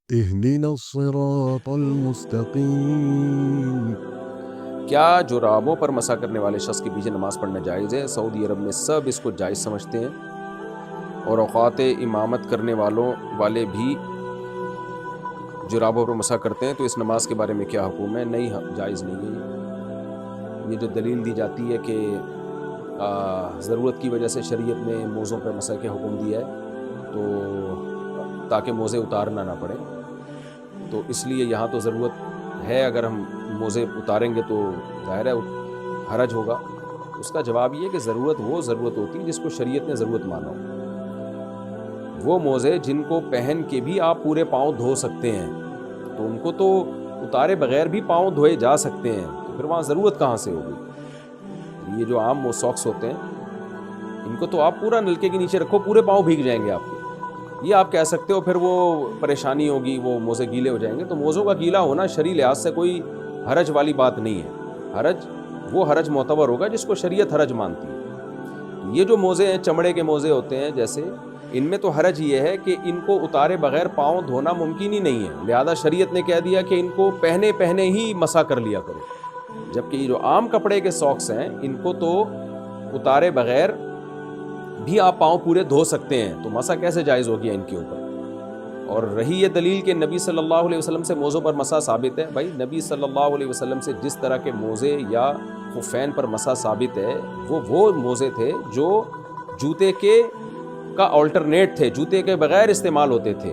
اهدنا الصراط المستقیم۔ کیا جرابوں پر مسح کرنے والے شخص کے پیچھے نماز پڑھنا جائز ہے؟ سعودی عرب میں سب اس کو جائز سمجھتے ہیں، اور اوقات امامت کرنے والے بھی جرابوں پر مسح کرتے ہیں، تو اس نماز کے بارے میں کیا حکم ہے؟ نہیں، جائز نہیں ہے۔ یہ جو دلیل دی جاتی ہے کہ ضرورت کی وجہ سے شریعت نے موزوں پر مسح کے حکم دیا ہے، تو تاکہ موزے اتارنا نہ پڑے، تو اس لیے یہاں تو ضرورت ہے، اگر ہم موزے اتاریں گے تو ظاہر ہے حرج ہوگا۔ اس کا جواب یہ ہے کہ ضرورت ہوتی ہے جس کو شریعت نے ضرورت مانا ہو۔ وہ موزے جن کو پہن کے بھی آپ پورے پاؤں دھو سکتے ہیں، تو ان کو تو اتارے بغیر بھی پاؤں دھوئے جا سکتے ہیں، تو پھر وہاں ضرورت کہاں سے ہوگی؟ یہ جو عام ساکس ہوتے ہیں، ان کو تو آپ پورا نلکے کے نیچے رکھو، پورے پاؤں بھیگ جائیں گے آپ کے۔ یہ آپ کہہ سکتے ہو پھر وہ پریشانی ہوگی، وہ موزے گیلے ہو جائیں گے، تو موزوں کا گیلا ہونا شرعی لحاظ سے کوئی حرج والی بات نہیں ہے۔ وہ حرج معتبر ہوگا جس کو شریعت حرج مانتی ہے۔ یہ جو موزے ہیں، چمڑے کے موزے ہوتے ہیں جیسے، ان میں تو حرج یہ ہے کہ ان کو اتارے بغیر پاؤں دھونا ممکن ہی نہیں ہے، لہذا شریعت نے کہہ دیا کہ ان کو پہنے ہی مسح کر لیا کرو۔ جبکہ یہ جو عام کپڑے کے ساکس ہیں، ان کو تو اتارے بغیر بھی آپ پاؤں پورے دھو سکتے ہیں، تو مسح کیسے جائز ہو گیا ان کے اوپر؟ اور رہی یہ دلیل کہ نبی صلی اللہ علیہ وسلم سے موزوں پر مسح ثابت ہے، بھائی نبی صلی اللہ علیہ وسلم سے جس طرح کے موزے یا خفین پر مسح ثابت ہے، وہ موزے تھے جو جوتے کا آلٹرنیٹ تھے، جوتے کے بغیر استعمال ہوتے تھے،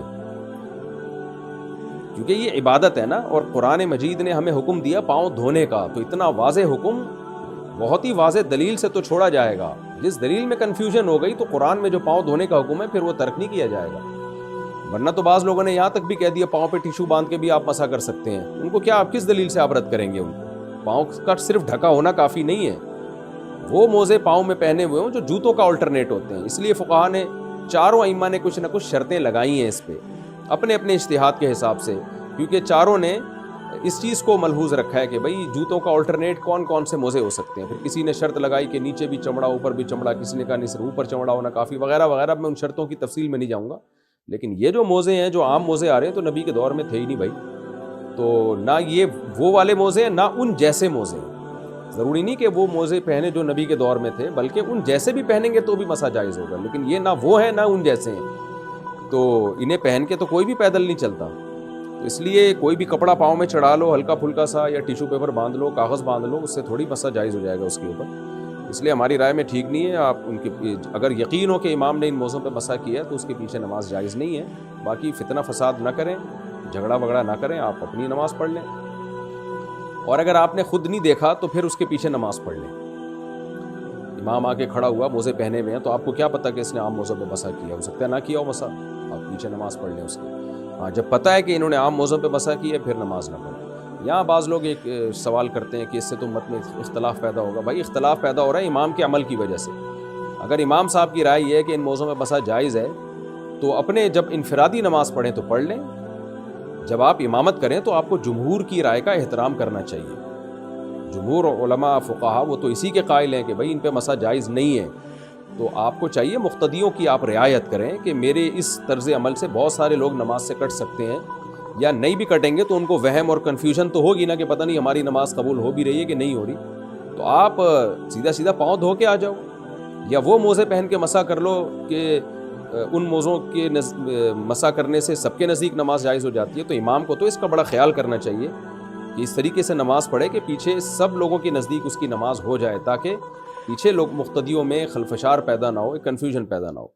کیونکہ یہ عبادت ہے نا، اور قرآن مجید نے ہمیں حکم دیا پاؤں دھونے کا، تو اتنا واضح حکم بہت ہی واضح دلیل سے تو چھوڑا جائے گا۔ جس دلیل میں کنفیوژن ہو گئی تو قرآن میں جو پاؤں دھونے کا حکم ہے پھر وہ ترک نہیں کیا جائے گا۔ ورنہ تو بعض لوگوں نے یہاں تک بھی کہہ دیا پاؤں پہ ٹیشو باندھ کے بھی آپ مسح کر سکتے ہیں، ان کو کیا، آپ کس دلیل سے آپ رد کریں گے؟ ان کو پاؤں کا صرف ڈھکا ہونا کافی نہیں ہے، وہ موزے پاؤں میں پہنے ہوئے ہوں جو جوتوں کا آلٹرنیٹ ہوتے ہیں۔ اس لیے فقہا نے، چاروں ائمہ نے کچھ نہ کچھ شرطیں لگائی ہیں اس پہ اپنے اجتہاد کے حساب سے، کیونکہ چاروں نے اس چیز کو ملحوظ رکھا ہے کہ بھئی جوتوں کا آلٹرنیٹ کون کون سے موزے ہو سکتے ہیں۔ پھر کسی نے شرط لگائی کہ نیچے بھی چمڑا اوپر بھی چمڑا، کسی نے کہا نہیں صرف اوپر چمڑا ہونا کافی، وغیرہ وغیرہ۔ میں ان شرطوں کی تفصیل میں نہیں جاؤں گا، لیکن یہ جو موزے ہیں، جو عام موزے آ رہے ہیں، تو نبی کے دور میں تھے ہی نہیں بھائی، تو نہ یہ وہ والے موزے ہیں نہ ان جیسے موزے ہیں۔ ضروری نہیں کہ وہ موزے پہنے جو نبی کے دور میں تھے، بلکہ ان جیسے بھی پہنیں گے تو بھی مسح جائز ہوگا، لیکن یہ نہ وہ ہیں نہ ان جیسے ہیں، تو انہیں پہن کے تو کوئی بھی پیدل نہیں چلتا۔ تو اس لیے کوئی بھی کپڑا پاؤں میں چڑھا لو ہلکا پھلکا سا، یا ٹیشو پیپر باندھ لو، کاغذ باندھ لو، اس سے تھوڑی مسح جائز ہو جائے گا اس کے اوپر۔ اس لیے ہماری رائے میں ٹھیک نہیں ہے۔ آپ ان کے اگر یقین ہو کہ امام نے ان موزوں پہ مسح کیا ہے تو اس کے پیچھے نماز جائز نہیں ہے۔ باقی فتنہ فساد نہ کریں، جھگڑا وگڑا نہ کریں، آپ اپنی نماز پڑھ لیں، اور اگر آپ نے خود نہیں دیکھا تو پھر اس کے پیچھے نماز پڑھ لیں۔ امام آ کے کھڑا ہوا، موزے پہنے ہوئے ہیں، تو آپ کو کیا پتہ کہ اس نے عام موزوں پہ مسح کیا، ہو سکتا ہے نہ کیا ہو مسح، آپ پیچھے نماز پڑھ لیں اس کی۔ ہاں، جب پتہ ہے کہ انہوں نے عام موزوں پہ مسح کی ہے پھر نماز نہ پڑھیں۔ یہاں بعض لوگ ایک سوال کرتے ہیں کہ اس سے تو امت میں اختلاف پیدا ہوگا۔ بھائی اختلاف پیدا ہو رہا ہے امام کے عمل کی وجہ سے۔ اگر امام صاحب کی رائے یہ ہے کہ ان موزوں میں مسح جائز ہے، تو اپنے جب انفرادی نماز پڑھیں تو پڑھ لیں، جب آپ امامت کریں تو آپ کو جمہور کی رائے کا احترام کرنا چاہیے۔ جمہور علماء فقہا وہ تو اسی کے قائل ہیں کہ بھائی ان پہ مسح جائز نہیں ہے، تو آپ کو چاہیے مقتدیوں کی آپ رعایت کریں کہ میرے اس طرز عمل سے بہت سارے لوگ نماز سے کٹ سکتے ہیں، یا نہیں بھی کٹیں گے تو ان کو وہم اور کنفیوژن تو ہوگی نا کہ پتہ نہیں ہماری نماز قبول ہو بھی رہی ہے کہ نہیں ہو رہی، تو آپ سیدھا پاؤں دھو کے آ جاؤ، یا وہ موزے پہن کے مسح کر لو کہ ان موزوں کے مسح کرنے سے سب کے نزدیک نماز جائز ہو جاتی ہے۔ تو امام کو تو اس کا بڑا خیال کرنا چاہیے کہ اس طریقے سے نماز پڑھے کہ پیچھے سب لوگوں کے نزدیک اس کی نماز ہو جائے، تاکہ پیچھے لوگ مقتدیوں میں خلفشار پیدا نہ ہو، کنفیوژن پیدا نہ ہو۔